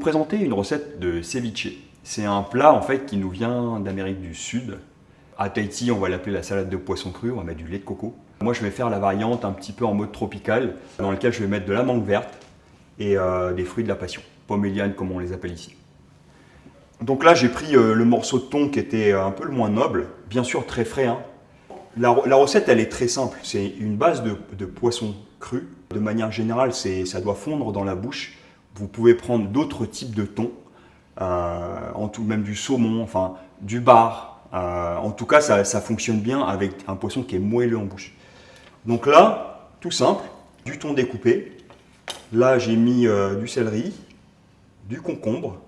présenter une recette de ceviche. C'est un plat en fait qui nous vient d'Amérique du Sud. À Tahiti, on va l'appeler la salade de poisson cru, on va mettre du lait de coco. Moi, je vais faire la variante un petit peu en mode tropical, dans laquelle je vais mettre de la mangue verte et des fruits de la passion, poméliane comme on les appelle ici. Donc là, j'ai pris le morceau de thon qui était un peu le moins noble, bien sûr très frais. Hein. La recette, elle est très simple. C'est une base de poisson cru. De manière générale, ça doit fondre dans la bouche. Vous pouvez prendre d'autres types de thon, en tout, même du saumon, enfin du bar. En tout cas, ça fonctionne bien avec un poisson qui est moelleux en bouche. Donc là, tout simple, du thon découpé. Là, j'ai mis du céleri, du concombre,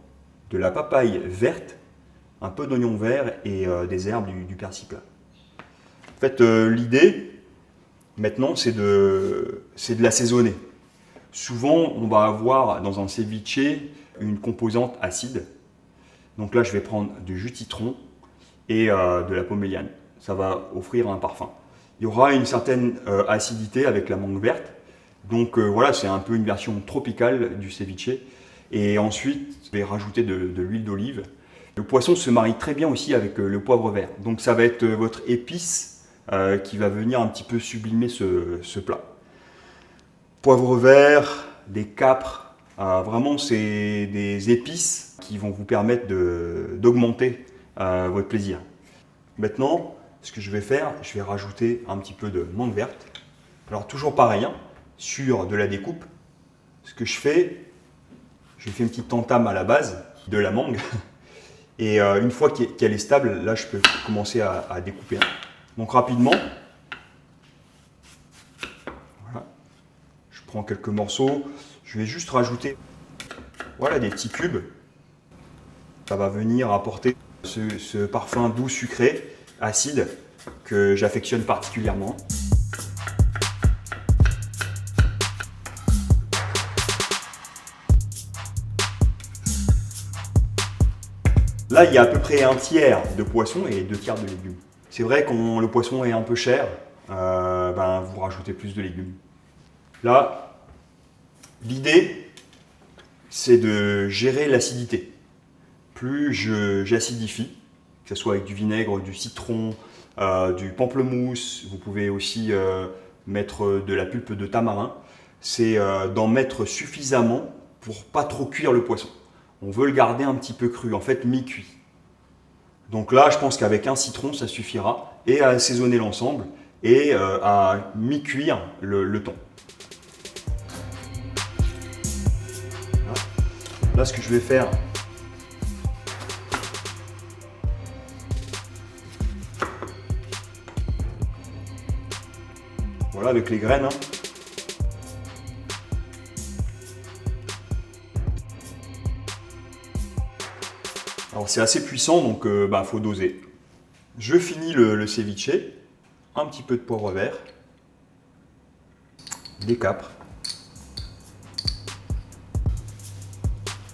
de la papaye verte, un peu d'oignon vert et des herbes du persil plat. En fait, l'idée, maintenant, c'est de l'assaisonner. Souvent, on va avoir dans un ceviche une composante acide. Donc là, je vais prendre du jus de citron et de la poméliane. Ça va offrir un parfum. Il y aura une certaine acidité avec la mangue verte. Donc voilà, c'est un peu une version tropicale du ceviche. Et ensuite, je vais rajouter de l'huile d'olive. Le poisson se marie très bien aussi avec le poivre vert. Donc ça va être votre épice qui va venir un petit peu sublimer ce plat. Poivre vert, des capres, vraiment c'est des épices qui vont vous permettre d'augmenter votre plaisir. Maintenant, ce que je vais faire, je vais rajouter un petit peu de mangue verte. Alors toujours pareil, hein, sur de la découpe, ce que je fais une petite entame à la base de la mangue. Et une fois qu'elle est stable, là je peux commencer à découper. Donc rapidement, voilà. Je prends quelques morceaux, je vais juste rajouter voilà, des petits cubes. Ça va venir apporter ce parfum doux, sucré, acide, que j'affectionne particulièrement. Là, il y a à peu près un tiers de poisson et 2 tiers de légumes. C'est vrai quand le poisson est un peu cher, vous rajoutez plus de légumes. Là, l'idée, c'est de gérer l'acidité. Plus j'acidifie, que ce soit avec du vinaigre, du citron, du pamplemousse, vous pouvez aussi mettre de la pulpe de tamarin, c'est d'en mettre suffisamment pour pas trop cuire le poisson. On veut le garder un petit peu cru, en fait mi-cuit. Donc là, je pense qu'avec un citron, ça suffira, et à assaisonner l'ensemble, et à mi-cuire le thon. Là, ce que je vais faire, voilà, avec les graines, hein. Alors c'est assez puissant, donc faut doser. Je finis le ceviche, un petit peu de poivre vert, des capres,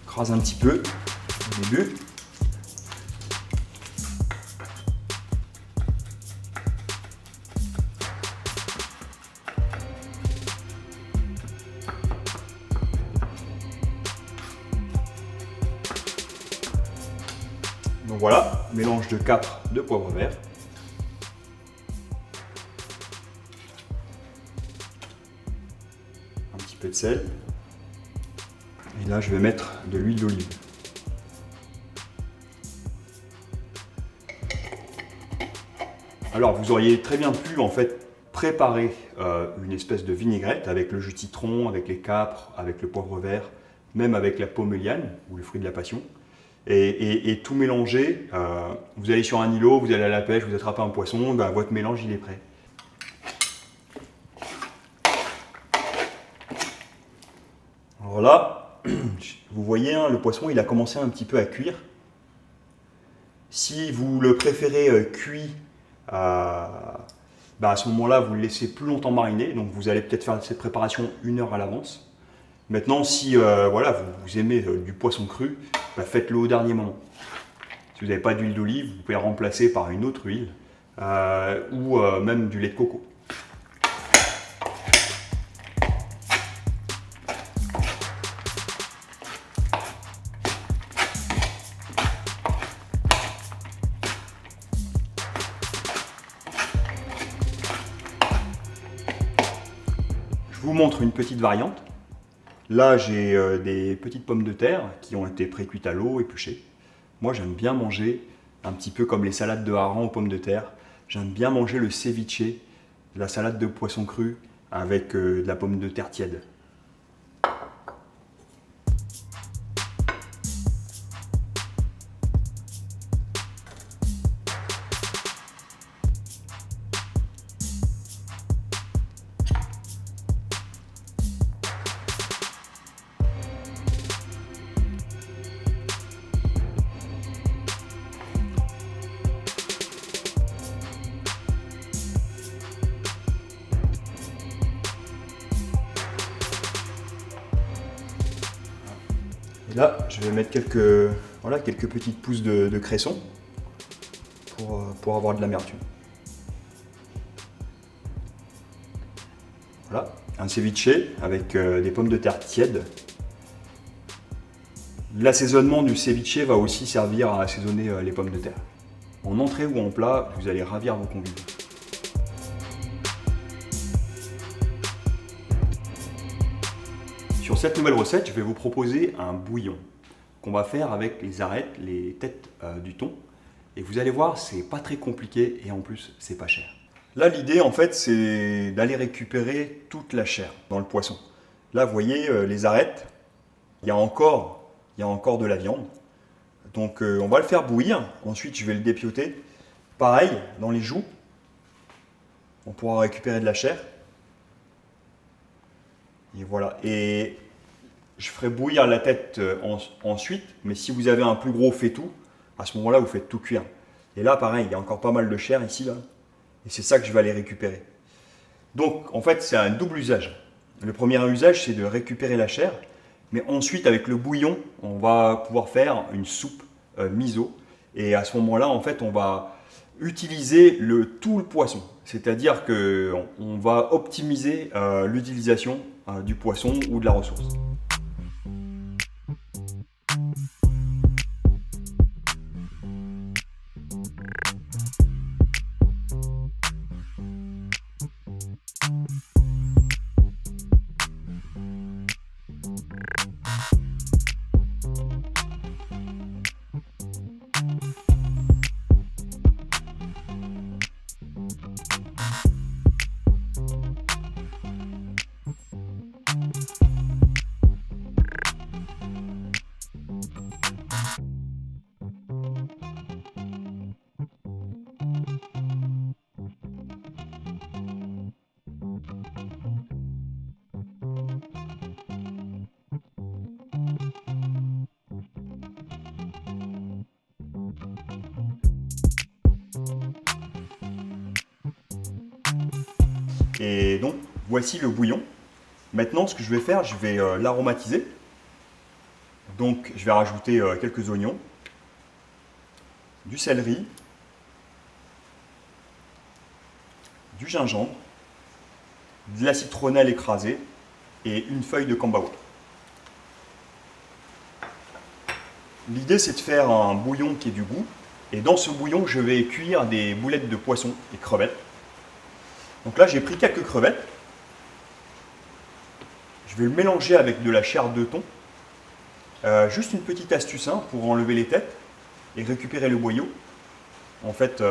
écrase un petit peu au début. Donc voilà, mélange de capres, de poivre vert. Un petit peu de sel. Et là, je vais mettre de l'huile d'olive. Alors, vous auriez très bien pu en fait préparer une espèce de vinaigrette avec le jus de citron, avec les capres, avec le poivre vert, même avec la poméliane ou le fruit de la passion. Et tout mélanger, vous allez sur un îlot, vous allez à la pêche, vous attrapez un poisson, votre mélange il est prêt. Alors là, vous voyez, hein, le poisson il a commencé un petit peu à cuire. Si vous le préférez cuit, à ce moment-là vous le laissez plus longtemps mariner, donc vous allez peut-être faire cette préparation 1 heure à l'avance. Maintenant, si vous aimez du poisson cru, faites-le au dernier moment. Si vous n'avez pas d'huile d'olive, vous pouvez le remplacer par une autre huile ou même du lait de coco. vous montre une petite variante. Là, j'ai des petites pommes de terre qui ont été pré-cuites à l'eau, épluchées. Moi, j'aime bien manger, un petit peu comme les salades de hareng aux pommes de terre, j'aime bien manger le ceviche, la salade de poisson cru avec de la pomme de terre tiède. Et là, je vais mettre quelques petites pousses de cresson pour avoir de l'amertume. Voilà, un ceviche avec des pommes de terre tièdes. L'assaisonnement du ceviche va aussi servir à assaisonner les pommes de terre. En entrée ou en plat, vous allez ravir vos convives. Sur cette nouvelle recette, je vais vous proposer un bouillon qu'on va faire avec les arêtes, les têtes du thon. Et vous allez voir, c'est pas très compliqué et en plus, c'est pas cher. Là, l'idée, en fait, c'est d'aller récupérer toute la chair dans le poisson. Là, vous voyez, les arêtes, il y a encore de la viande. Donc, on va le faire bouillir. Ensuite, je vais le dépioter. Pareil, dans les joues, on pourra récupérer de la chair. Et voilà. Et je ferai bouillir la tête ensuite. Mais si vous avez un plus gros faitout, à ce moment-là, vous faites tout cuire. Et là, pareil, il y a encore pas mal de chair ici, là. Et c'est ça que je vais aller récupérer. Donc, en fait, c'est un double usage. Le premier usage, c'est de récupérer la chair. Mais ensuite, avec le bouillon, on va pouvoir faire une soupe miso. Et à ce moment-là, en fait, on va utiliser tout le poisson. C'est-à-dire qu'on va optimiser l'utilisation du poisson ou de la ressource. Et donc, voici le bouillon. Maintenant, ce que je vais faire, je vais l'aromatiser. Donc, je vais rajouter quelques oignons, du céleri, du gingembre, de la citronnelle écrasée et une feuille de cambawa. L'idée, c'est de faire un bouillon qui ait du goût. Et dans ce bouillon, je vais cuire des boulettes de poisson et crevettes. Donc là, j'ai pris quelques crevettes. Je vais le mélanger avec de la chair de thon. Juste une petite astuce pour enlever les têtes et récupérer le boyau. En fait,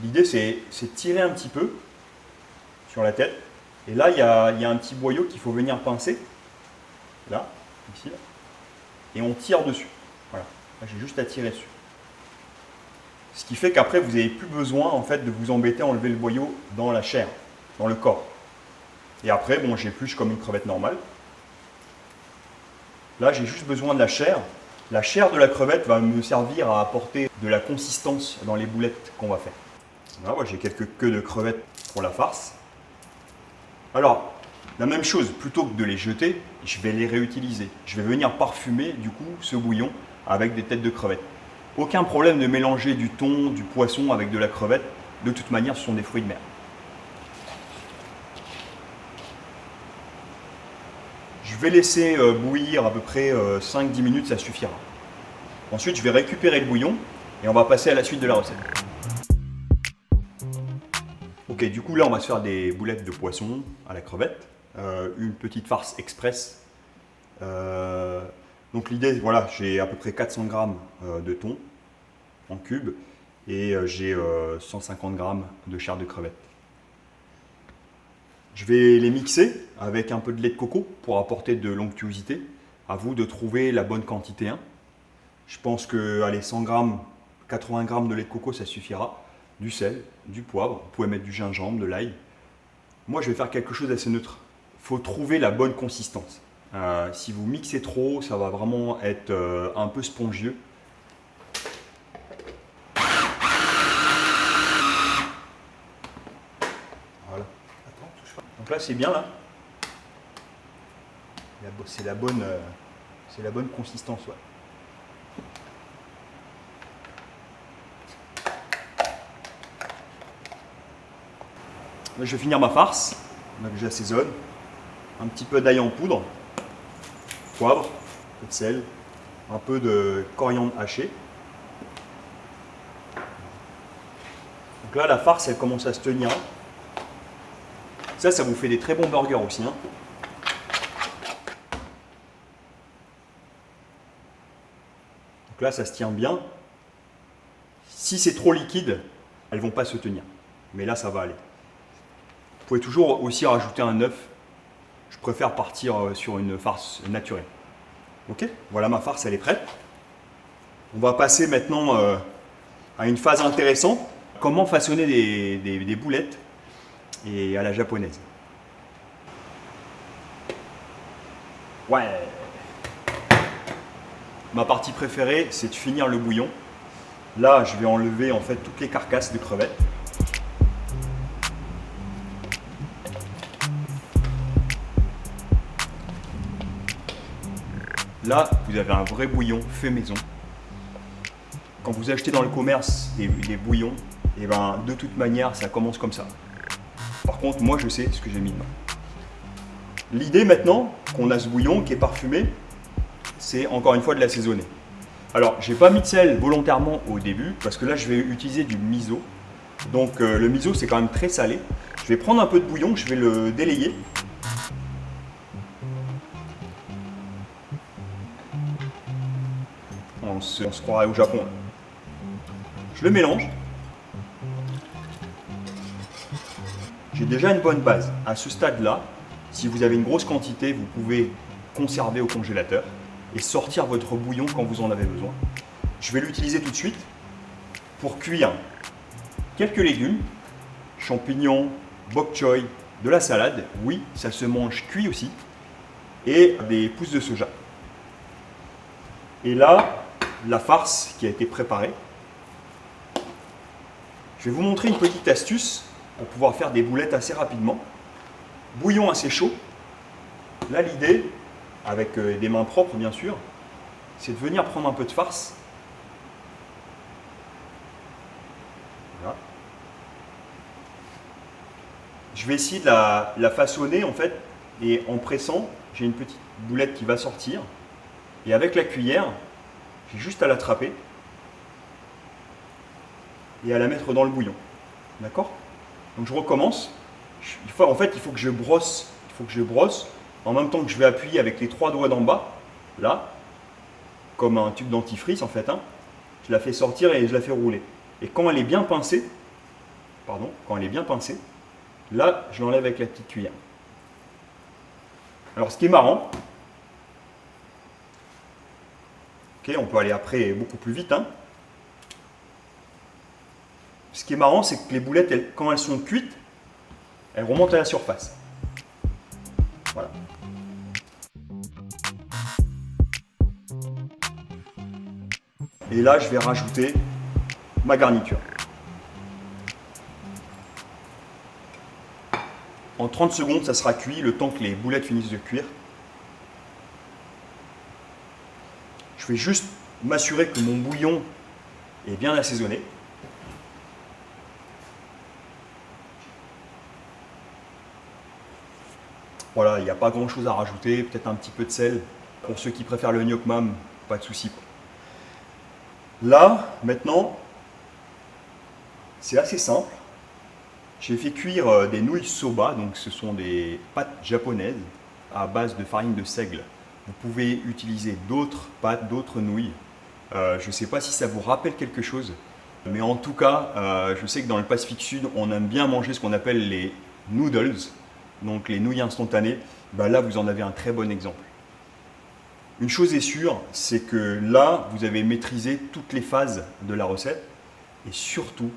l'idée, c'est de tirer un petit peu sur la tête. Et là, il y a un petit boyau qu'il faut venir pincer. Là, ici. Là. Et on tire dessus. Voilà. Là, j'ai juste à tirer dessus. Ce qui fait qu'après, vous n'avez plus besoin en fait, de vous embêter à enlever le boyau dans la chair, dans le corps. Et après, bon, j'épluche comme une crevette normale. Là, j'ai juste besoin de la chair. La chair de la crevette va me servir à apporter de la consistance dans les boulettes qu'on va faire. Là, ouais, j'ai quelques queues de crevettes pour la farce. Alors, la même chose, plutôt que de les jeter, je vais les réutiliser. Je vais venir parfumer du coup ce bouillon avec des têtes de crevettes. Aucun problème de mélanger du thon, du poisson avec de la crevette. De toute manière, ce sont des fruits de mer. Je vais laisser bouillir à peu près 5-10 minutes, ça suffira. Ensuite, je vais récupérer le bouillon et on va passer à la suite de la recette. Ok, du coup là, on va se faire des boulettes de poisson à la crevette. une petite farce express. Donc l'idée, voilà, j'ai à peu près 400 grammes de thon en cubes et j'ai 150 grammes de chair de crevette. Je vais les mixer avec un peu de lait de coco pour apporter de l'onctuosité. À vous de trouver la bonne quantité. Je pense que allez, 100 grammes, 80 grammes de lait de coco, ça suffira. Du sel, du poivre, vous pouvez mettre du gingembre, de l'ail. Moi, je vais faire quelque chose d'assez neutre. Il faut trouver la bonne consistance. Si vous mixez trop, ça va vraiment être un peu spongieux. Voilà. Attends, touche pas. Donc là, c'est bien là. C'est la bonne consistance. Ouais. Là, je vais finir ma farce. Donc, j'assaisonne. Un petit peu d'ail en poudre, poivre, un peu de sel, un peu de coriandre haché. Donc là, la farce, elle commence à se tenir. Ça vous fait des très bons burgers aussi. Donc là, ça se tient bien. Si c'est trop liquide, elles ne vont pas se tenir. Mais là, ça va aller. Vous pouvez toujours aussi rajouter un œuf. Je préfère partir sur une farce naturelle. Ok, voilà, ma farce, elle est prête. On va passer maintenant à une phase intéressante. Comment façonner des boulettes et à la japonaise. Ouais. Ma partie préférée, c'est de finir le bouillon. Là, je vais enlever en fait toutes les carcasses de crevettes. Là, vous avez un vrai bouillon fait maison. Quand vous achetez dans le commerce des bouillons, et ben, de toute manière, ça commence comme ça. Par contre, moi, je sais ce que j'ai mis dedans. L'idée maintenant qu'on a ce bouillon qui est parfumé, c'est encore une fois de l'assaisonner. Alors, j'ai pas mis de sel volontairement au début, parce que là, je vais utiliser du miso. Donc, le miso, c'est quand même très salé. Je vais prendre un peu de bouillon, je vais le délayer. On se croirait au Japon. Je le mélange. J'ai déjà une bonne base. À ce stade-là, si vous avez une grosse quantité, vous pouvez conserver au congélateur et sortir votre bouillon quand vous en avez besoin. Je vais l'utiliser tout de suite pour cuire quelques légumes, champignons, bok choy, de la salade. Oui, ça se mange cuit aussi. Et des pousses de soja. Et là, la farce qui a été préparée. Je vais vous montrer une petite astuce pour pouvoir faire des boulettes assez rapidement. Bouillon assez chaud. Là, l'idée, avec des mains propres bien sûr, c'est de venir prendre un peu de farce. Voilà. Je vais essayer de la façonner en fait, et en pressant, j'ai une petite boulette qui va sortir. Et avec la cuillère, j'ai juste à l'attraper et à la mettre dans le bouillon. D'accord? Donc je recommence. En fait, il faut que je brosse. En même temps que je vais appuyer avec les 3 doigts d'en bas, là, comme un tube dentifrice en fait. Je la fais sortir et je la fais rouler. Et quand elle est bien pincée, là, je l'enlève avec la petite cuillère. Alors, ce qui est marrant, ok, on peut aller après beaucoup plus vite. Ce qui est marrant, c'est que les boulettes, quand elles sont cuites, elles remontent à la surface. Voilà. Et là, je vais rajouter ma garniture. En 30 secondes, ça sera cuit, le temps que les boulettes finissent de cuire. Je vais juste m'assurer que mon bouillon est bien assaisonné. Voilà, il n'y a pas grand chose à rajouter, peut-être un petit peu de sel. Pour ceux qui préfèrent le gnoc mam, pas de souci. Là, maintenant, c'est assez simple. J'ai fait cuire des nouilles soba, donc ce sont des pâtes japonaises à base de farine de seigle. Vous pouvez utiliser d'autres pâtes, d'autres nouilles. Je ne sais pas si ça vous rappelle quelque chose, mais en tout cas, je sais que dans le Pacifique Sud, on aime bien manger ce qu'on appelle les noodles, donc les nouilles instantanées. Ben là, vous en avez un très bon exemple. Une chose est sûre, c'est que là, vous avez maîtrisé toutes les phases de la recette et surtout,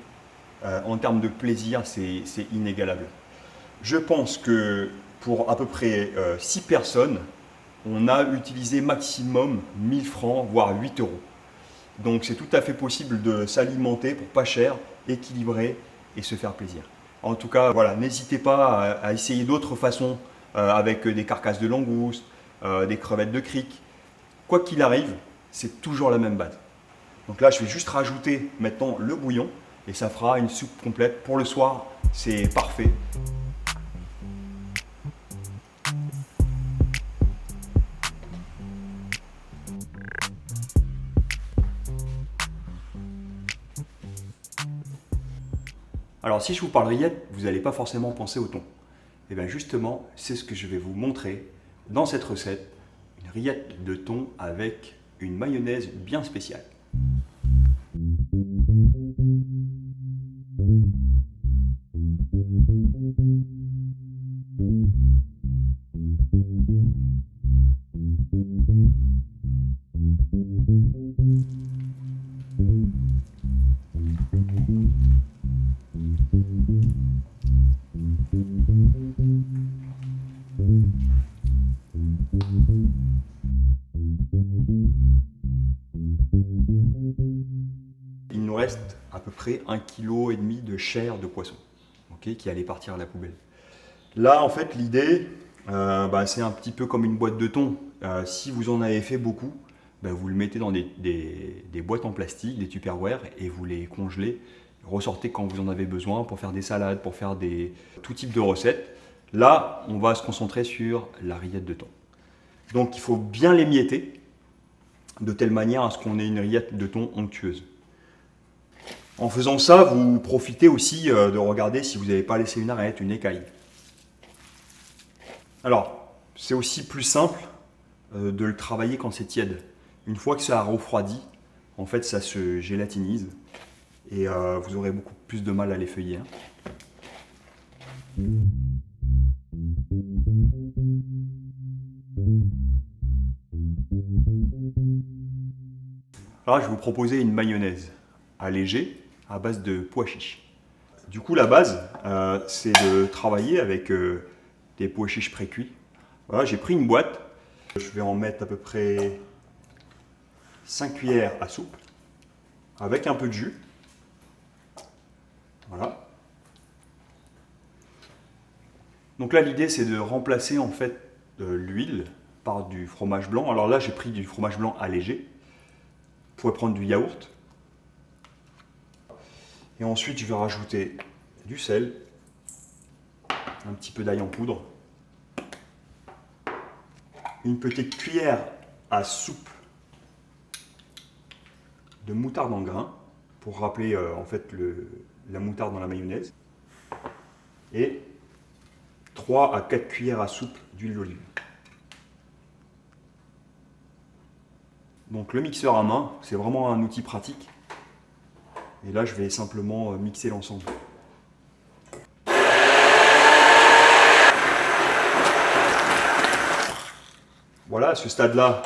en termes de plaisir, c'est inégalable. Je pense que pour à peu près 6 personnes, on a utilisé maximum 1000 francs, voire 8 euros. Donc c'est tout à fait possible de s'alimenter pour pas cher, équilibrer et se faire plaisir. En tout cas, voilà, n'hésitez pas à essayer d'autres façons avec des carcasses de langoustes, des crevettes de crique. Quoi qu'il arrive, c'est toujours la même base. Donc là, je vais juste rajouter maintenant le bouillon et ça fera une soupe complète. Pour le soir, c'est parfait. Alors si je vous parle rillettes, vous n'allez pas forcément penser au thon. Et bien justement, c'est ce que je vais vous montrer dans cette recette. Une rillette de thon avec une mayonnaise bien spéciale. Il nous reste à peu près 1,5 kg de chair de poisson, okay, qui allait partir à la poubelle. Là, en fait, l'idée, c'est un petit peu comme une boîte de thon. Si vous en avez fait beaucoup, vous le mettez dans des boîtes en plastique, des Tupperware, et vous les congelez. Ressortez quand vous en avez besoin pour faire des salades, pour faire tout type de recettes. Là, on va se concentrer sur la rillette de thon. Donc, il faut bien l'émietter, de telle manière à ce qu'on ait une rillette de thon onctueuse. En faisant ça, vous profitez aussi de regarder si vous n'avez pas laissé une arête, une écaille. Alors, c'est aussi plus simple de le travailler quand c'est tiède. Une fois que ça a refroidi, en fait, ça se gélatinise et vous aurez beaucoup plus de mal à les feuiller. Alors, je vais vous proposer une mayonnaise allégée à base de pois chiches. Du coup, la base, c'est de travailler avec des pois chiches pré-cuits. Voilà, j'ai pris une boîte. Je vais en mettre à peu près 5 cuillères à soupe avec un peu de jus. Voilà. Donc là, l'idée, c'est de remplacer en fait l'huile par du fromage blanc. Alors là, j'ai pris du fromage blanc allégé. Vous pouvez prendre du yaourt. Et ensuite, je vais rajouter du sel, un petit peu d'ail en poudre, une petite cuillère à soupe de moutarde en grains pour rappeler en fait la moutarde dans la mayonnaise, et 3 à 4 cuillères à soupe d'huile d'olive. Donc le mixeur à main, c'est vraiment un outil pratique. Et là, je vais simplement mixer l'ensemble. Voilà, à ce stade-là,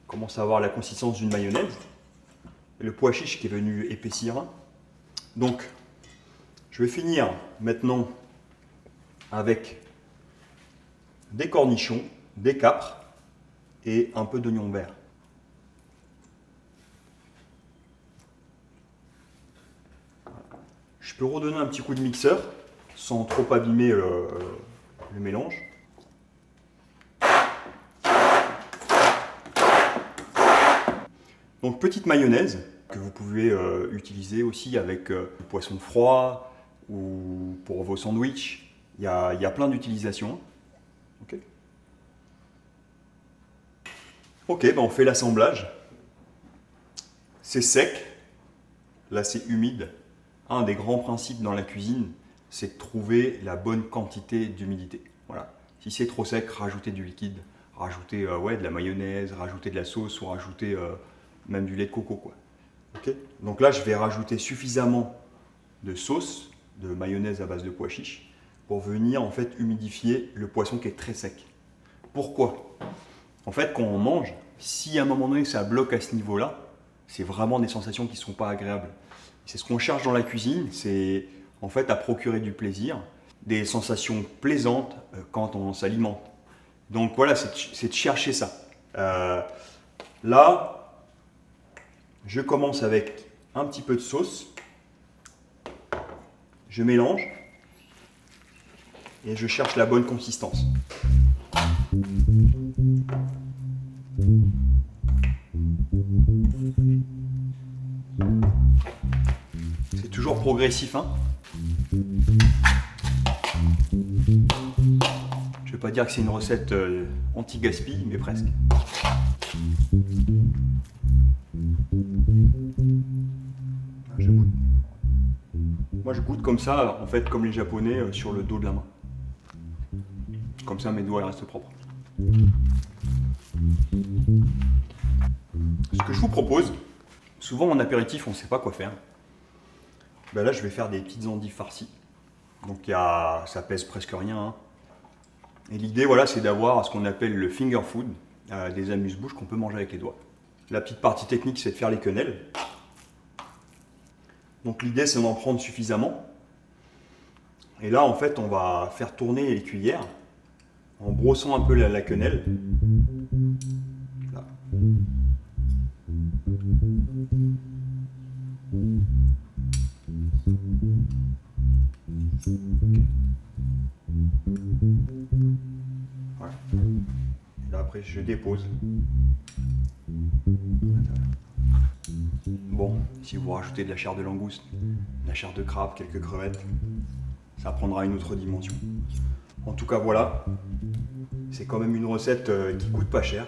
on commence à avoir la consistance d'une mayonnaise. Le pois chiche qui est venu épaissir. Donc, je vais finir maintenant avec des cornichons, des capres et un peu d'oignon vert. Je peux redonner un petit coup de mixeur sans trop abîmer le mélange. Donc petite mayonnaise que vous pouvez utiliser aussi avec du poisson froid ou pour vos sandwichs. Il y a plein d'utilisations. Ok, on fait l'assemblage. C'est sec, là c'est humide. Un des grands principes dans la cuisine, c'est de trouver la bonne quantité d'humidité. Voilà. Si c'est trop sec, rajoutez du liquide, rajoutez de la mayonnaise, rajoutez de la sauce ou rajoutez même du lait de coco, quoi. Okay. Donc là, je vais rajouter suffisamment de sauce, de mayonnaise à base de pois chiches, pour venir en fait humidifier le poisson qui est très sec. Pourquoi? En fait, quand on mange, si à un moment donné ça bloque à ce niveau-là, c'est vraiment des sensations qui ne sont pas agréables. C'est ce qu'on cherche dans la cuisine, c'est en fait à procurer du plaisir, des sensations plaisantes quand on s'alimente. Donc voilà, c'est de chercher ça. Là, je commence avec un petit peu de sauce, je mélange et je cherche la bonne consistance. C'est toujours progressif, hein. Je vais pas dire que c'est une recette anti-gaspi, mais presque. Moi je goûte comme ça, en fait, comme les Japonais, sur le dos de la main. Comme ça mes doigts restent propres. Ce que je vous propose, souvent en apéritif on ne sait pas quoi faire. Ben là je vais faire des petites endives farcies. Donc ça pèse presque rien, hein. Et l'idée voilà, c'est d'avoir ce qu'on appelle le finger food, des amuse-bouches qu'on peut manger avec les doigts. La petite partie technique c'est de faire les quenelles. Donc l'idée c'est d'en prendre suffisamment. Et là en fait on va faire tourner les cuillères en brossant un peu la quenelle. Là. Voilà. Et là après je dépose. Bon, si vous rajoutez de la chair de langouste, de la chair de crabe, quelques crevettes, ça prendra une autre dimension. En tout cas voilà, c'est quand même une recette qui coûte pas cher.